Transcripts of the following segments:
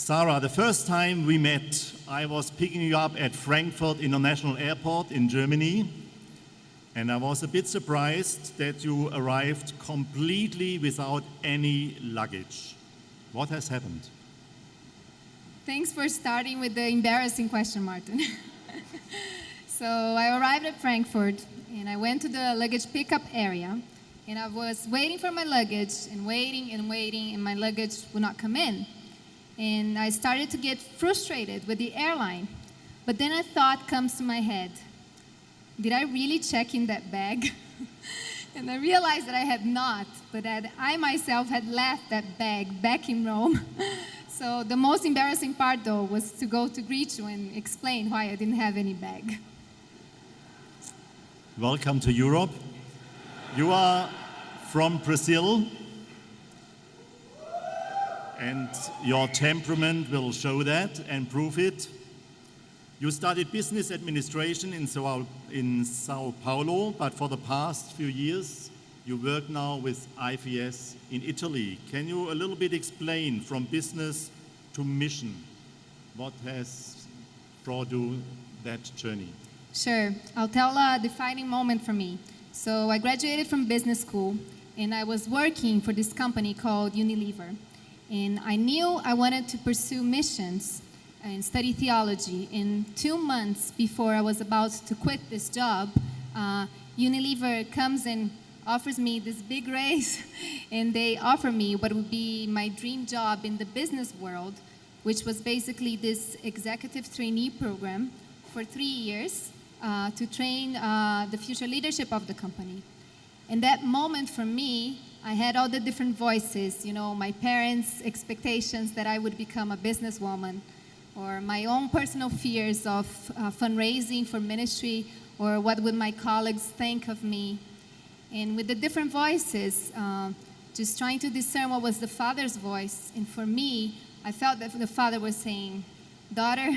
Sarah, the first time we met, I was picking you up at Frankfurt International Airport in Germany, and I was a bit surprised that you arrived completely without any luggage. What has happened? Thanks for starting with the embarrassing question, Martin. So I arrived at Frankfurt, and I went to the luggage pickup area, and I was waiting for my luggage, and waiting, and my luggage would not come in. And I started to get frustrated with the airline. But then a thought comes to my head. Did I really check in that bag? And I realized that I had not, but that I myself had left that bag back in Rome. So the most embarrassing part, though, was to go to greet you and explain why I didn't have any bag. Welcome to Europe. You are from Brazil, and your temperament will show that and prove it. You studied business administration in Sao Paulo, but for the past few years, you work now with IFS in Italy. Can you a little bit explain from business to mission what has brought you that journey? Sure. I'll tell a defining moment for me. So I graduated from business school, and I was working for this company called Unilever. And I knew I wanted to pursue missions and study theology. And 2 months before I was about to quit this job, Unilever comes and offers me this big raise, and they offer me what would be my dream job in the business world, which was basically this executive trainee program for 3 years to train the future leadership of the company. And that moment for me, I had all the different voices, my parents' expectations that I would become a businesswoman, or my own personal fears of fundraising for ministry, or what would my colleagues think of me. And with the different voices, just trying to discern what was the Father's voice. And for me, I felt that the Father was saying, "Daughter,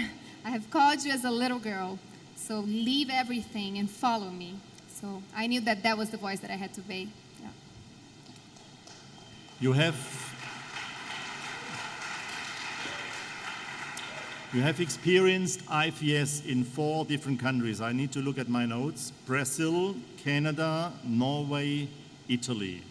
I have called you as a little girl, so leave everything and follow me." So I knew that that was the voice that I had to obey. Yeah. You have experienced IFS in 4 different countries. I need to look at my notes. Brazil, Canada, Norway, Italy.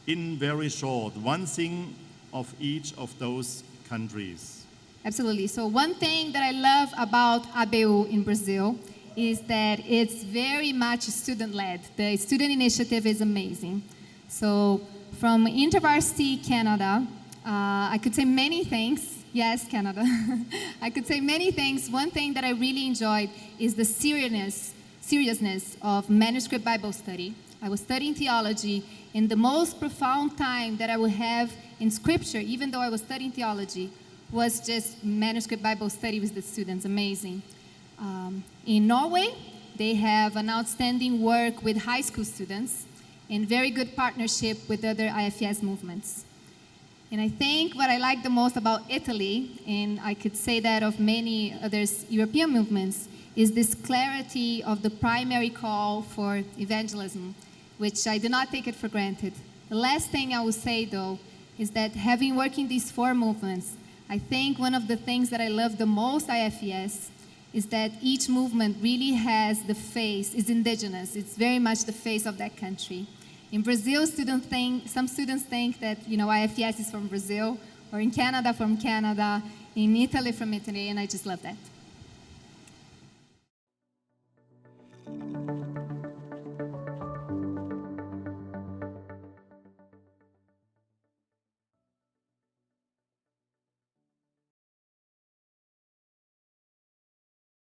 In very short, one thing of each of those countries. Absolutely. So one thing that I love about ABU in Brazil is that it's very much student-led. The student initiative is amazing. So from InterVarsity Canada, I could say many things. Yes, Canada. I could say many things. One thing that I really enjoyed is the seriousness of manuscript Bible study. I was studying theology, and the most profound time that I would have in Scripture, even though I was studying theology, was just manuscript Bible study with the students. Amazing. In Norway, they have an outstanding work with high school students and very good partnership with other IFS movements. And I think what I like the most about Italy, and I could say that of many other European movements, is this clarity of the primary call for evangelism, which I do not take it for granted. The last thing I will say, though, is that having worked in these 4 movements, I think one of the things that I love the most IFS is that each movement really has the face, is indigenous. It's very much the face of that country. In Brazil, some students think that IFS is from Brazil, or in Canada from Canada, in Italy from Italy, and I just love that.